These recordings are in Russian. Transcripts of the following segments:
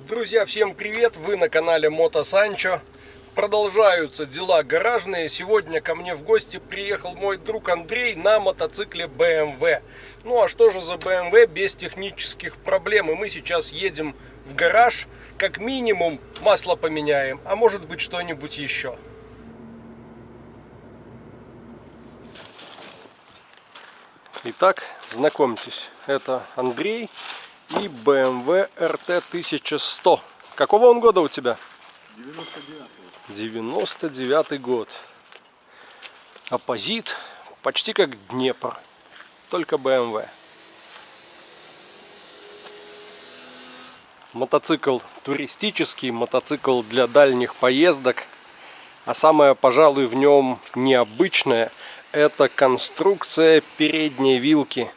Друзья, всем привет! Вы на канале Мото Санчо. Продолжаются дела гаражные. Сегодня ко мне в гости приехал мой друг Андрей на мотоцикле BMW. Ну а что же за BMW без технических проблем? И мы сейчас едем в гараж. Как минимум масло поменяем, а может быть что-нибудь еще. Итак, знакомьтесь, это Андрей и BMW RT 1100. Какого он года у тебя? 99-й год. Оппозит, почти как Днепр, только BMW. Мотоцикл туристический, мотоцикл для дальних поездок. А самое, пожалуй, в нем необычное — это конструкция передней вилки.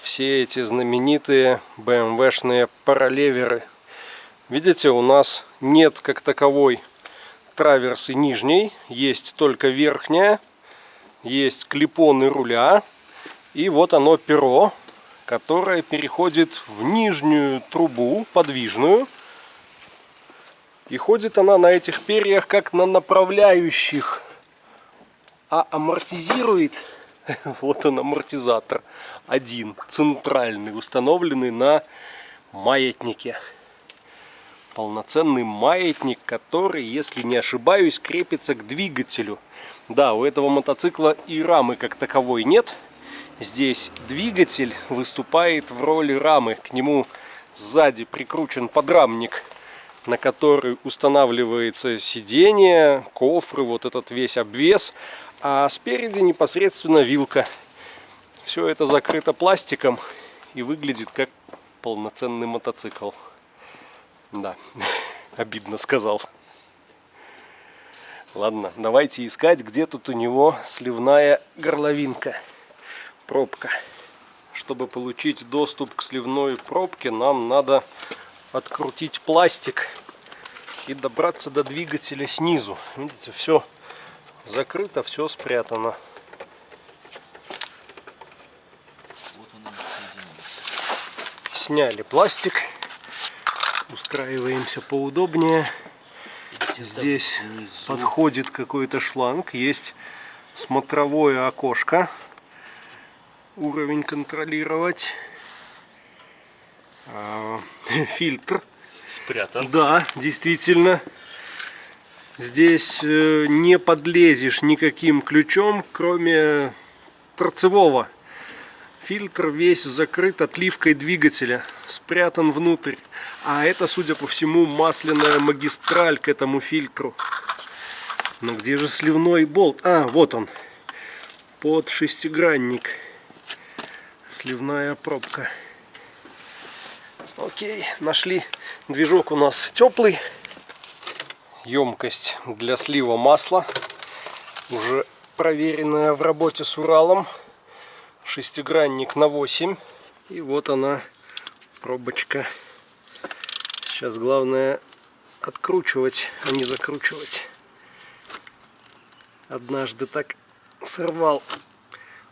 Все эти знаменитые BMW-шные параллеверы. Видите, у нас нет как таковой траверсы нижней, есть только верхняя, есть клипоны руля, и вот оно перо, которое переходит в нижнюю трубу подвижную, и ходит она на этих перьях как на направляющих, а амортизирует, вот он амортизатор, один, центральный, установленный на маятнике. Полноценный маятник, который, если не ошибаюсь, крепится к двигателю. Да, у этого мотоцикла и рамы как таковой нет. Здесь двигатель выступает в роли рамы. К нему сзади прикручен подрамник, на который устанавливается сиденье, кофры, вот этот весь обвес. А спереди непосредственно вилка. Все это закрыто пластиком и выглядит как полноценный мотоцикл. Да, обидно сказал. Ладно, давайте искать, где тут у него сливная горловинка, пробка. Чтобы получить доступ к сливной пробке, нам надо открутить пластик и добраться до двигателя снизу. Видите, все закрыто, все спрятано. Сняли пластик. Устраиваемся поудобнее. Здесь подходит какой-то шланг. Есть смотровое окошко. Уровень контролировать. Фильтр. Спрятан. Да, действительно. Здесь не подлезешь никаким ключом, кроме торцевого. Фильтр весь закрыт отливкой двигателя, спрятан внутрь. А это, судя по всему, масляная магистраль к этому фильтру. Но где же сливной болт? А, вот он. Под шестигранник. Сливная пробка. Окей, нашли. Движок у нас теплый. Емкость для слива масла. Уже проверенная в работе с Уралом. Шестигранник на 8. И вот она, пробочка. Сейчас главное откручивать, а не закручивать. Однажды так сорвал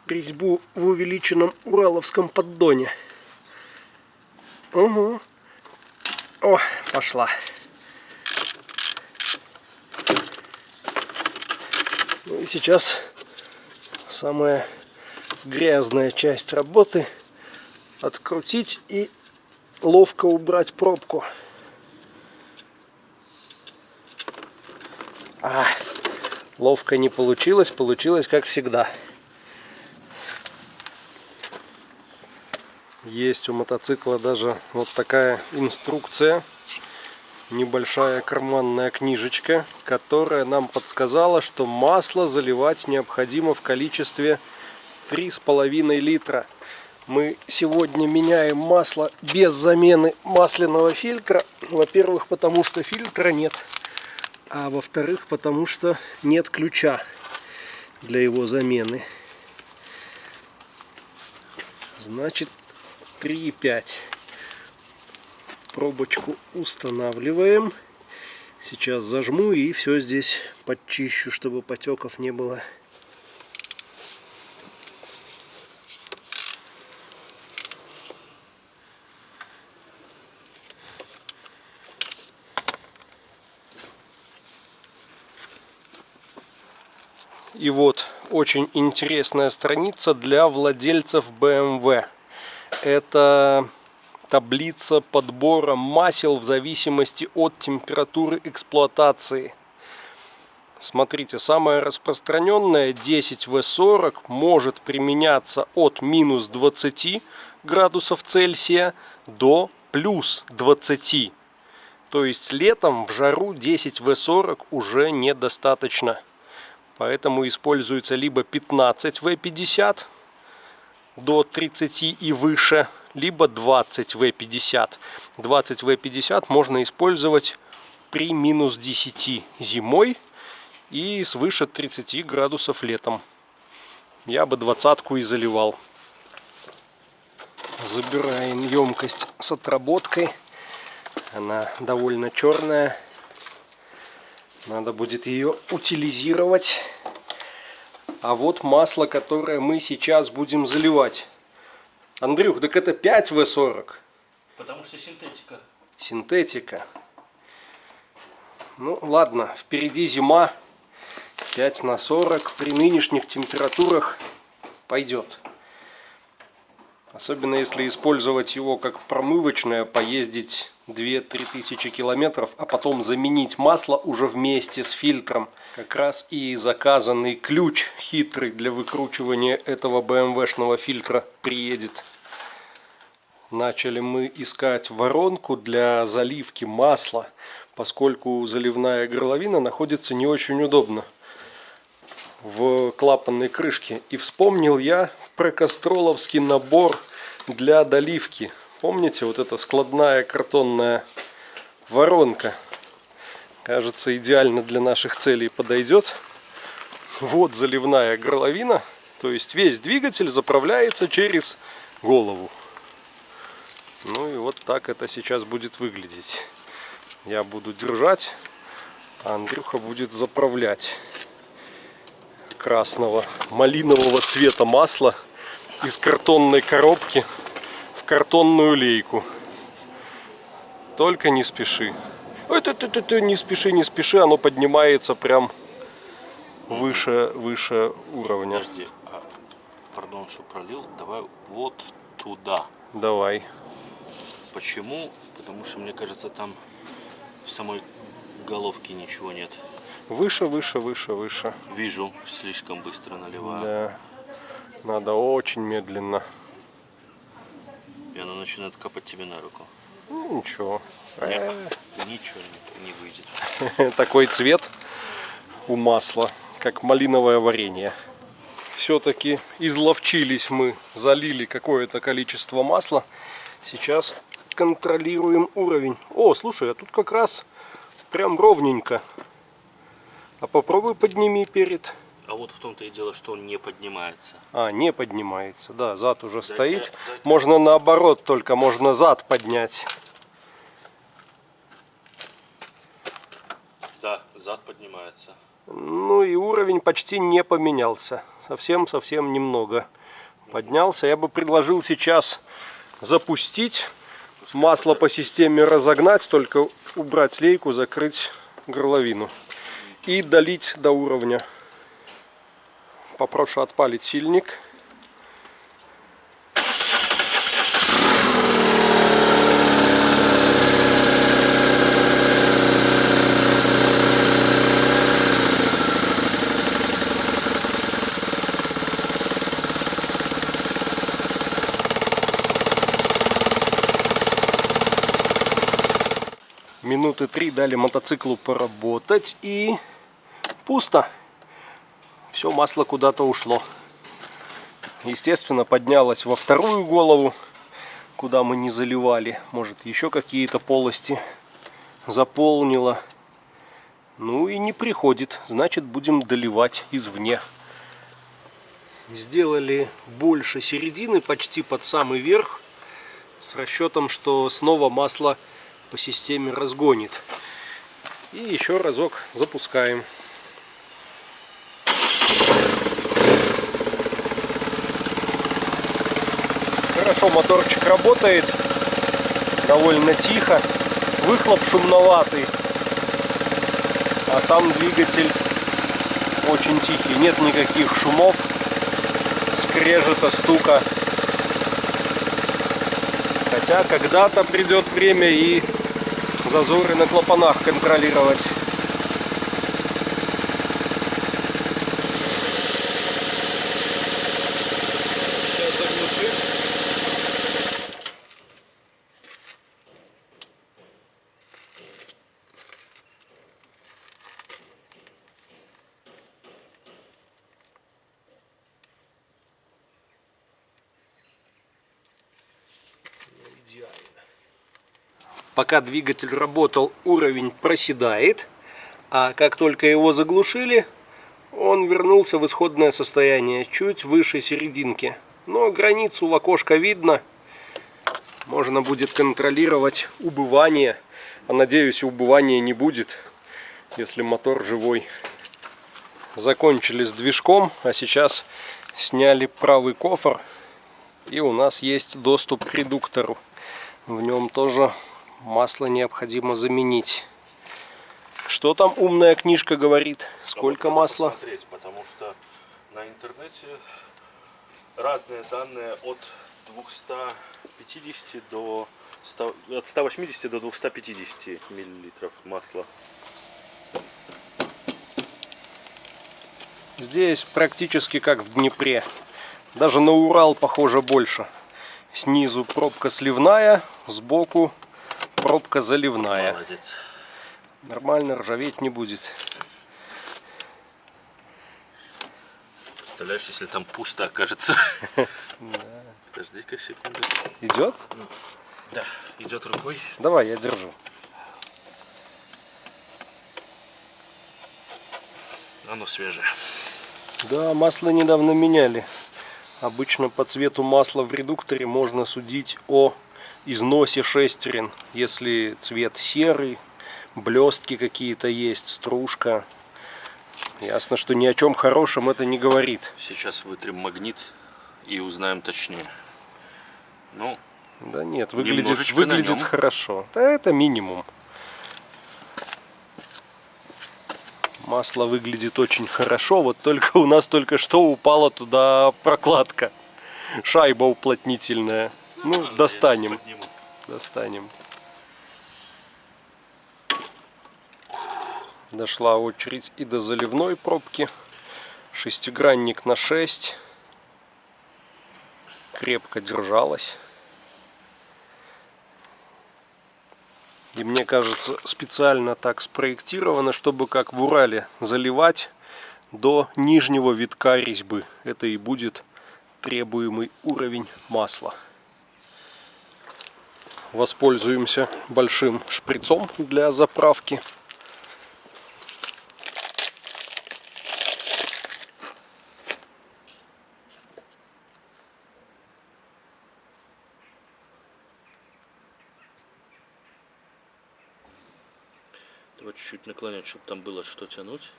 резьбу в увеличенном ураловском поддоне. Угу. О, пошла. Ну и сейчас самая грязная часть работы — открутить и ловко убрать пробку. Ловко не получилось, получилось как всегда. Есть у мотоцикла даже вот такая инструкция, небольшая карманная книжечка, которая нам подсказала, что масло заливать необходимо в количестве 3,5 литра. Мы сегодня меняем масло без замены масляного фильтра. Во-первых, потому что фильтра нет. А во-вторых, потому что нет ключа для его замены. Значит, 3,5. Пробочку устанавливаем. Сейчас зажму и все здесь подчищу, чтобы потеков не было. И вот очень интересная страница для владельцев BMW. Это таблица подбора масел в зависимости от температуры эксплуатации. Смотрите, самое распространенное 10В40 может применяться от минус 20 градусов Цельсия до плюс 20. То есть летом в жару 10В40 уже недостаточно. Поэтому используется либо 15В50 до 30 и выше, либо 20В50. 20В50 можно использовать при минус 10 зимой и свыше 30 градусов летом. Я бы 20-ку и заливал. Забираем емкость с отработкой. Она довольно черная. Надо будет ее утилизировать. А вот масло, которое мы сейчас будем заливать. Андрюх, так это 5В40. Потому что синтетика. Синтетика. Ну ладно, впереди зима. 5×40 при нынешних температурах пойдет. Особенно если использовать его как промывочное, поездить 2-3 тысячи километров, а потом заменить масло уже вместе с фильтром. Как раз и заказанный ключ хитрый для выкручивания этого BMW-шного фильтра приедет. Начали мы искать воронку для заливки масла, поскольку заливная горловина находится не очень удобно в клапанной крышке. И вспомнил я про кастроловский набор для доливки. Помните, вот эта складная картонная воронка? Кажется, идеально для наших целей подойдет. Вот заливная горловина. То есть весь двигатель заправляется через голову. Ну и вот так это сейчас будет выглядеть. Я буду держать, а Андрюха будет заправлять. Красного малинового цвета масла из картонной коробки в картонную лейку. Только не спеши. Ой, не спеши, не спеши, оно поднимается прям выше уровня. Подожди, пардон, что пролил, давай вот туда. Давай. Почему? Потому что, мне кажется, там в самой головке ничего нет. Выше, выше, выше, выше. Вижу, слишком быстро наливаю. Да. Надо очень медленно. И она начинает капать тебе на руку. Ну, ничего. Нет, ничего не выйдет. Такой цвет у масла, как малиновое варенье. Все-таки изловчились мы, залили какое-то количество масла. Сейчас контролируем уровень. О, слушай, а тут как раз прям ровненько. А попробуй подними перед. А вот в том-то и дело, что он не поднимается. А, не поднимается. Да, зад уже стоит. Можно наоборот, только можно зад поднять. Да, зад поднимается. Ну и уровень почти не поменялся. Совсем немного поднялся. Я бы предложил сейчас запустить. Масло по системе разогнать, только убрать лейку, закрыть горловину. И долить до уровня. Попрошу отпалить сильник. Минуты 3 дали мотоциклу поработать, и пусто. Все масло куда-то ушло. Естественно, поднялось во вторую голову, куда мы не заливали. Может, еще какие-то полости заполнило. Ну и не приходит. Значит, будем доливать извне. Сделали больше середины, почти под самый верх, с расчетом, что снова масло по системе разгонит. И еще разок запускаем. Хорошо, моторчик работает. Довольно тихо. Выхлоп шумноватый. А сам двигатель очень тихий. Нет никаких шумов, скрежета, стука. Хотя когда-то придет время и зазоры на клапанах контролировать. Сейчас заглушим. Идеально. Пока двигатель работал, уровень проседает, а как только его заглушили, он вернулся в исходное состояние, чуть выше серединки. Но границу в окошко видно, можно будет контролировать убывание, а надеюсь, убывания не будет, если мотор живой. Закончили с движком, а сейчас сняли правый кофр, и у нас есть доступ к редуктору. В нем тоже масло необходимо заменить. Что там умная книжка говорит? Сколько масла? Посмотреть, потому что на интернете разные данные от 250 до 100, от 180 до 250 миллилитров масла. Здесь практически как в Днепре. Даже на Урал похоже больше. Снизу пробка сливная, сбоку пробка заливная. Молодец. Нормально, ржаветь не будет. Представляешь, если там пусто окажется. Подожди-ка секунду. Идет? Да, идет рукой. Давай, я держу. Оно свежее. Да, масло недавно меняли. Обычно по цвету масла в редукторе можно судить о износе шестерен. Если цвет серый, блестки какие-то есть, стружка. Ясно, что ни о чем хорошем это не говорит. Сейчас вытрем магнит и узнаем точнее. Ну, Да нет, немножечко выглядит на нем. хорошо. Да это минимум. Масло выглядит очень хорошо, вот только у нас только что упала туда прокладка. Шайба уплотнительная. Ну, достанем. Достанем. Дошла очередь и до заливной пробки. Шестигранник на 6. Крепко держалась. И мне кажется, специально так спроектировано, чтобы как в Урале заливать до нижнего витка резьбы. Это и будет требуемый уровень масла. Воспользуемся большим шприцом для заправки. Давай чуть-чуть наклонять, чтобы там было что тянуть.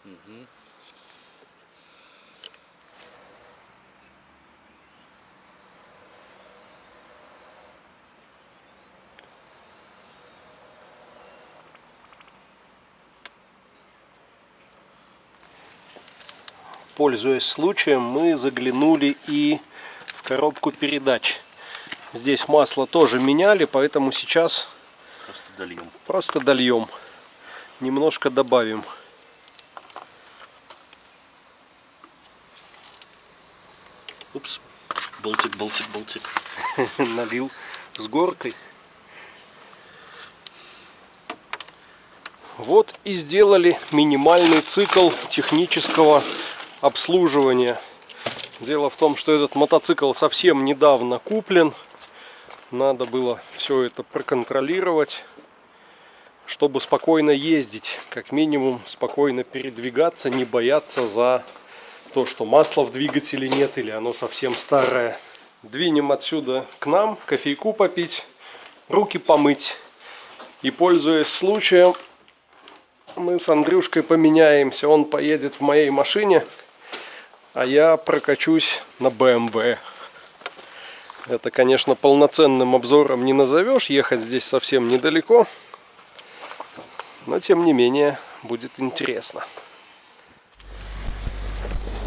Угу. Пользуясь случаем, мы заглянули и в коробку передач. Здесь масло тоже меняли, поэтому сейчас Просто дольем. просто дольем. Немножко добавим. Упс. Болтик, болтик, болтик. Налил с горкой. Вот и сделали минимальный цикл технического обслуживания. Дело в том, что этот мотоцикл совсем недавно куплен. Надо было все это проконтролировать, чтобы спокойно ездить, как минимум спокойно передвигаться, не бояться за то, что масла в двигателе нет или оно совсем старое. Двинем отсюда к нам, кофейку попить, руки помыть. И, пользуясь случаем, Мы с Андрюшкой поменяемся. Он поедет в моей машине, а я прокачусь на BMW. Это, конечно, полноценным обзором не назовешь. Ехать здесь совсем недалеко. Но, тем не менее, будет интересно.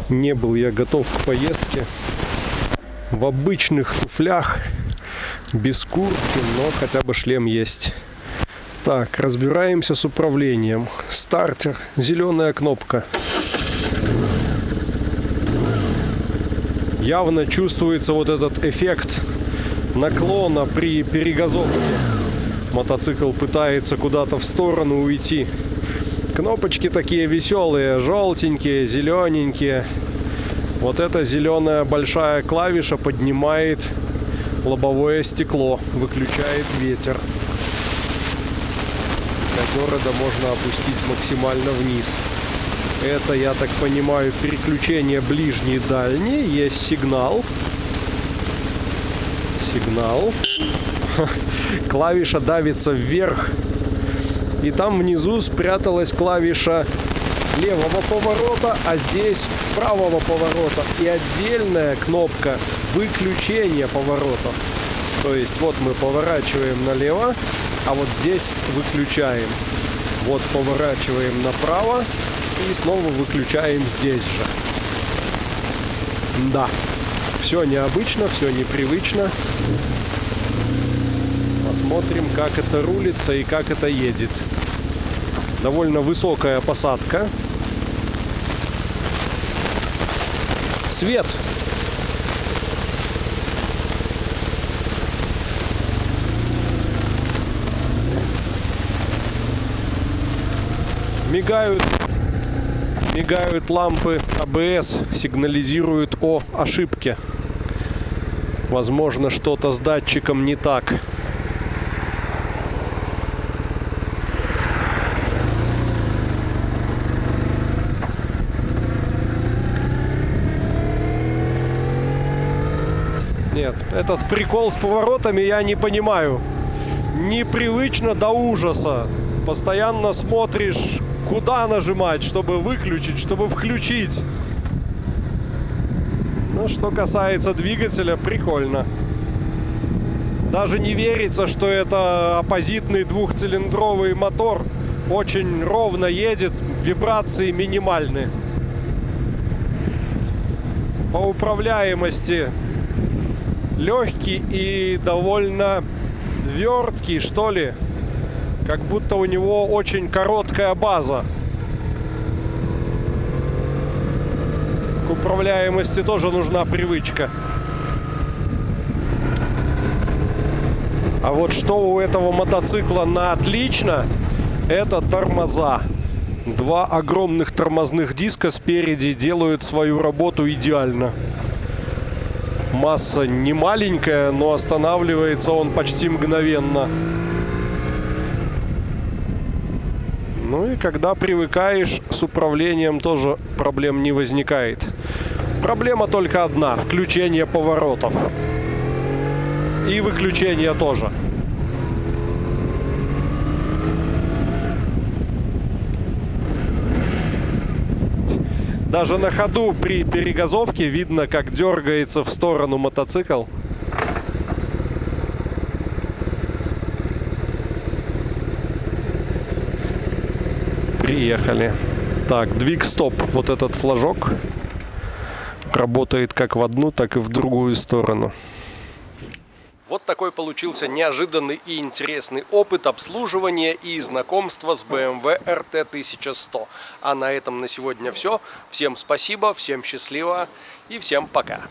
Не был я готов к поездке. В обычных туфлях, без куртки, но хотя бы шлем есть. Так, разбираемся с управлением. Стартер, зеленая кнопка. Явно чувствуется вот этот эффект наклона при перегазовке. Мотоцикл пытается куда-то в сторону уйти. Кнопочки такие веселые, желтенькие, зелененькие. Вот эта зеленая большая клавиша поднимает лобовое стекло, выключает ветер. До города можно опустить максимально вниз. Это, я так понимаю, переключение ближний и дальний. Есть сигнал. Сигнал. Клавиша давится вверх. И там внизу спряталась клавиша левого поворота, а здесь правого поворота. И отдельная кнопка выключения поворота. То есть вот мы поворачиваем налево, а вот здесь выключаем. Вот поворачиваем направо и снова выключаем здесь же. Да, все необычно, все непривычно. Посмотрим, как это рулится и как это едет. Довольно высокая посадка. Свет. Мигают лампы АБС, сигнализируют о ошибке. Возможно, что-то с датчиком не так. Нет, этот прикол с поворотами я не понимаю. Непривычно до ужаса. Постоянно смотришь, куда нажимать, чтобы выключить, чтобы включить. Но что касается двигателя, прикольно. Даже не верится, что это оппозитный двухцилиндровый мотор. Очень ровно едет, вибрации минимальны. По управляемости легкий и довольно верткий, что ли. Как будто у него очень короткая база. К управляемости тоже нужна привычка. А вот что у этого мотоцикла на отлично, это тормоза. Два огромных тормозных диска спереди делают свою работу идеально. Масса не маленькая, но останавливается он почти мгновенно. Ну и когда привыкаешь, с управлением тоже проблем не возникает. Проблема только одна: включение поворотов. И выключение тоже. Даже на ходу при перегазовке видно, как дергается в сторону мотоцикл. Приехали. Так, двиг-стоп. Вот этот флажок работает как в одну, так и в другую сторону. Вот такой получился неожиданный и интересный опыт обслуживания и знакомства с BMW RT 1100. А на этом на сегодня все. Всем спасибо, всем счастливо и всем пока.